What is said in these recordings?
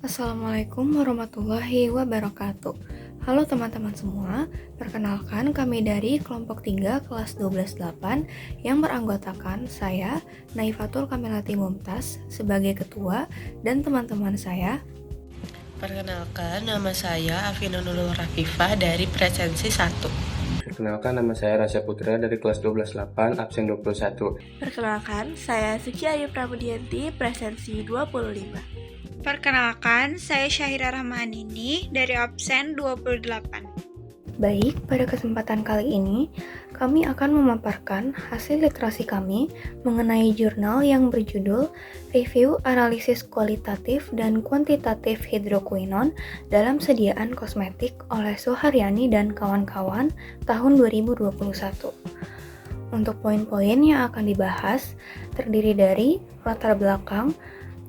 Assalamualaikum warahmatullahi wabarakatuh. Halo teman-teman semua, perkenalkan kami dari kelompok 3 kelas 12-8 yang beranggotakan saya, Naifatul Kamilati Mumtaz, sebagai ketua dan teman-teman saya. Perkenalkan, nama saya Afina Nurul Rafifah dari Presensi 1. Perkenalkan, nama saya Rasya Putra dari kelas 12-8, absen 21. Perkenalkan, saya Suci Ayu Pramudianti, presensi 25. Perkenalkan, saya Syahira Rahmanini dari absen 28. Baik, pada kesempatan kali ini, kami akan memaparkan hasil literasi kami mengenai jurnal yang berjudul Review Analisis Kualitatif dan Kuantitatif Hidroquinone dalam Sediaan Kosmetik oleh Suharyani dan kawan-kawan tahun 2021. Untuk poin-poin yang akan dibahas, terdiri dari latar belakang,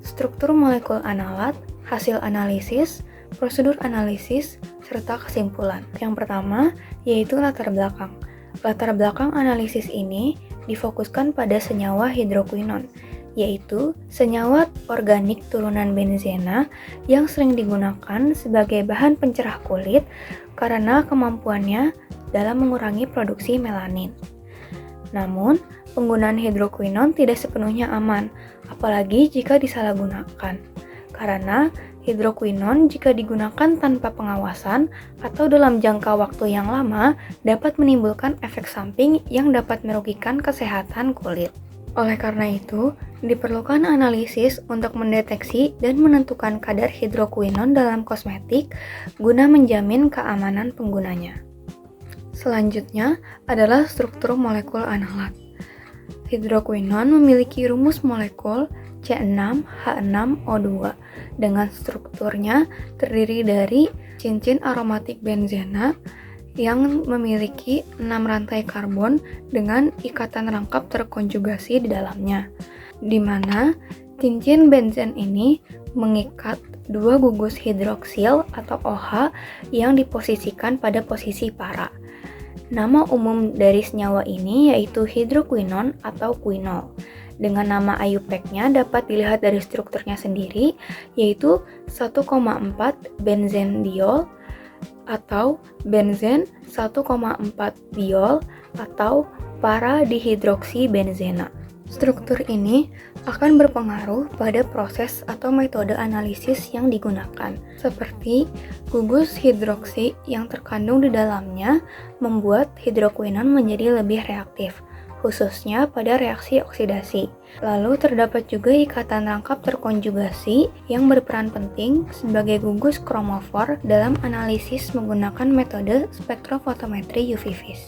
struktur molekul analat, hasil analisis, prosedur analisis, serta kesimpulan. Yang pertama, yaitu latar belakang. Latar belakang analisis ini difokuskan pada senyawa hidroquinone, yaitu senyawa organik turunan benzena yang sering digunakan sebagai bahan pencerah kulit karena kemampuannya dalam mengurangi produksi melanin. Namun, penggunaan hidroquinone tidak sepenuhnya aman, apalagi jika disalahgunakan. Karena hidroquinone jika digunakan tanpa pengawasan atau dalam jangka waktu yang lama dapat menimbulkan efek samping yang dapat merugikan kesehatan kulit. Oleh karena itu, diperlukan analisis untuk mendeteksi dan menentukan kadar hidroquinone dalam kosmetik guna menjamin keamanan penggunanya. Selanjutnya adalah struktur molekul analat. Hidroquinone memiliki rumus molekul C6H6O2 dengan strukturnya terdiri dari cincin aromatik benzena yang memiliki 6 rantai karbon dengan ikatan rangkap terkonjugasi di dalamnya, di mana cincin benzen ini mengikat dua gugus hidroksil atau OH yang diposisikan pada posisi para. Nama umum dari senyawa ini yaitu hidroquinone atau quinol. Dengan nama IUPAC-nya dapat dilihat dari strukturnya sendiri, yaitu 1,4 benzendiol atau benzen 1,4 diol atau para-dihidroksibenzena. Struktur ini akan berpengaruh pada proses atau metode analisis yang digunakan, seperti gugus hidroksi yang terkandung di dalamnya membuat hidroquinone menjadi lebih reaktif, khususnya pada reaksi oksidasi. Lalu terdapat juga ikatan rangkap terkonjugasi yang berperan penting sebagai gugus kromofor dalam analisis menggunakan metode spektrofotometri UV vis.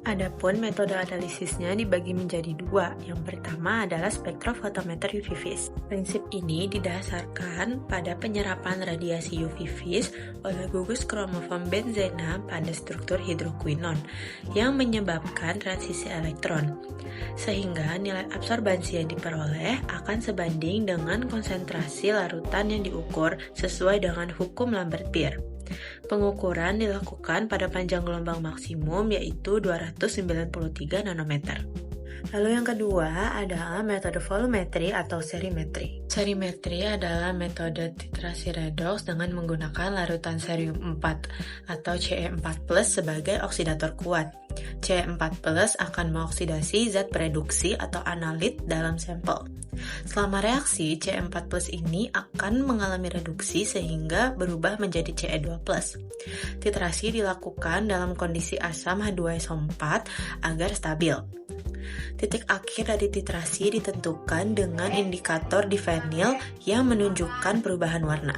Adapun metode analisisnya dibagi menjadi dua. Yang pertama adalah spektrofotometer UV vis. Prinsip ini didasarkan pada penyerapan radiasi UV vis oleh gugus kromofom benzena pada struktur hidroquinone yang menyebabkan transisi elektron, sehingga nilai absorbansi yang diperoleh akan sebanding dengan konsentrasi larutan yang diukur sesuai dengan hukum Lambert-Beer. Pengukuran dilakukan pada panjang gelombang maksimum yaitu 293 nanometer. Lalu yang kedua adalah metode volumetri atau serimetri. Serimetri adalah metode titrasi redox dengan menggunakan larutan cerium 4 atau Ce4+ sebagai oksidator kuat. Ce4+ akan mengoksidasi zat bereduksi atau analit dalam sampel. Selama reaksi, Ce4+ ini akan mengalami reduksi sehingga berubah menjadi Ce2+. Titrasi dilakukan dalam kondisi asam H2SO4 agar stabil. Titik akhir dari titrasi ditentukan dengan indikator di vinil yang menunjukkan perubahan warna.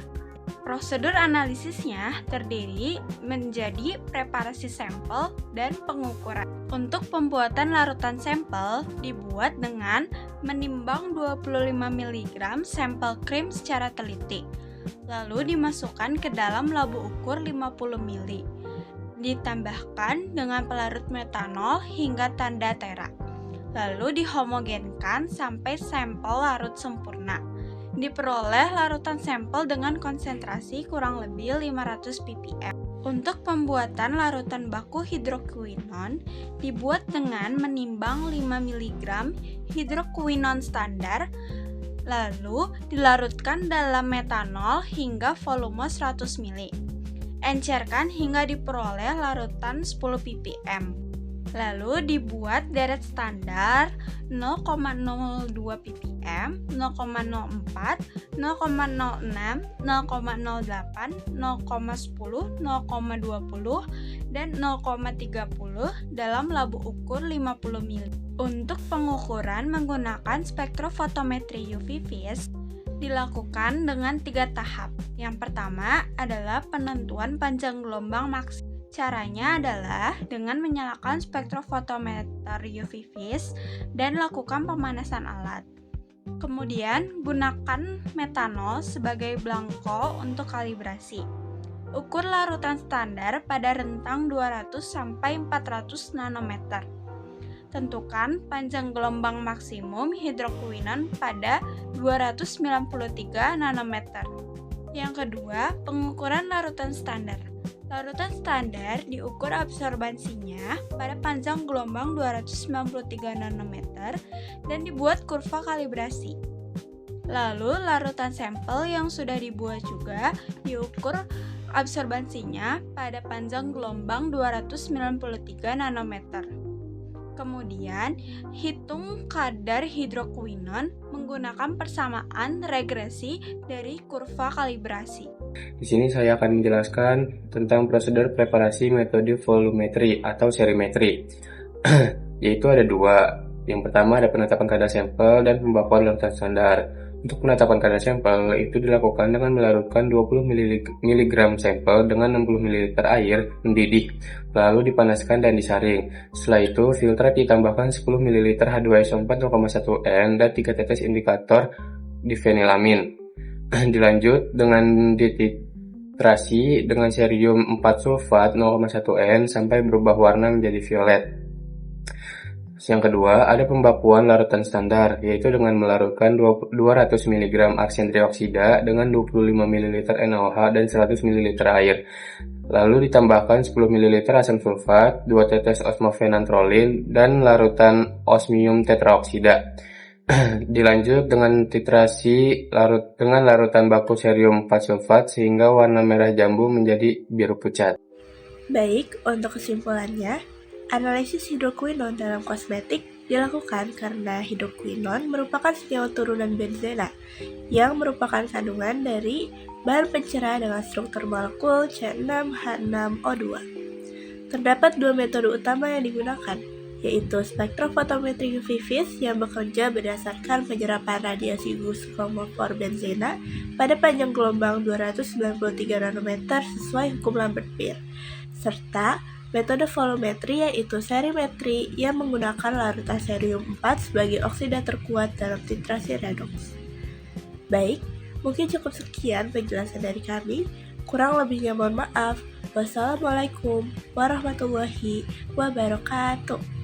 Prosedur analisisnya terdiri menjadi preparasi sampel dan pengukuran. Untuk pembuatan larutan sampel dibuat dengan menimbang 25 mg sampel krim secara teliti, lalu dimasukkan ke dalam labu ukur 50 ml. Ditambahkan dengan pelarut metanol hingga tanda tera. Lalu dihomogenkan sampai sampel larut sempurna. Diperoleh larutan sampel dengan konsentrasi kurang lebih 500 ppm. Untuk pembuatan larutan baku hidroquinone dibuat dengan menimbang 5 mg hidroquinone standar Lalu dilarutkan dalam metanol hingga volume 100 ml. Encerkan hingga diperoleh larutan 10 ppm. Lalu dibuat deret standar 0,02 ppm, 0,04, 0,06, 0,08, 0,10, 0,20, dan 0,30 dalam labu ukur 50 ml. Untuk pengukuran menggunakan spektrofotometri UV vis dilakukan dengan 3 tahap. Yang pertama adalah penentuan panjang gelombang maksimal. Caranya adalah dengan menyalakan spektrofotometer UV vis dan lakukan pemanasan alat. Kemudian, gunakan metanol sebagai belangko untuk kalibrasi. Ukur larutan standar pada rentang 200 sampai 400 nanometer. Tentukan panjang gelombang maksimum hidroquinon pada 293 nanometer. Yang kedua, pengukuran larutan standar. Larutan standar diukur absorbansinya pada panjang gelombang 293 nanometer dan dibuat kurva kalibrasi. Lalu, larutan sampel yang sudah dibuat juga diukur absorbansinya pada panjang gelombang 293 nanometer. Kemudian, hitung kadar hidroquinon menggunakan persamaan regresi dari kurva kalibrasi. Di sini saya akan menjelaskan tentang prosedur preparasi metode volumetri atau serimetri, yaitu ada 2. Yang pertama ada penetapan kadar sampel dan pembakuan larutan standar. Untuk penetapan kadar sampel itu dilakukan dengan melarutkan 20 mg sampel dengan 60 ml air mendidih, lalu dipanaskan dan disaring. Setelah itu, filtrat ditambahkan 10 ml H2SO4 0,1N dan 3 tetes indikator difenilamin. Dilanjut dengan dititrasi dengan cerium 4 sulfat 0,1N sampai berubah warna menjadi violet. Yang kedua, ada pembakuan larutan standar, yaitu dengan melarutkan 200 mg arsen trioksida dengan 25 ml NaOH dan 100 ml air. Lalu ditambahkan 10 ml asam sulfat, 2 tetes osmofenantrolin, dan larutan osmium tetraoksida. Dilanjut dengan titrasi dengan larutan baku cerium 4 sulfat sehingga warna merah jambu menjadi biru pucat. Baik, untuk kesimpulannya, analisis hidroquinon dalam kosmetik dilakukan karena hidroquinon merupakan senyawa turunan benzena yang merupakan kandungan dari bahan pencerah dengan struktur molekul C6H6O2. Terdapat 2 metode utama yang digunakan, yaitu spektrofotometri UV vis yang bekerja berdasarkan penyerapan radiasi gus chromophore benzena pada panjang gelombang 293 nanometer sesuai hukum Lambert-Beer, serta metode volumetri yaitu serimetri yang menggunakan larutan cerium 4 sebagai oksida terkuat dalam titrasi redoks. Baik, mungkin cukup sekian penjelasan dari kami. Kurang lebihnya mohon maaf. Wassalamualaikum warahmatullahi wabarakatuh.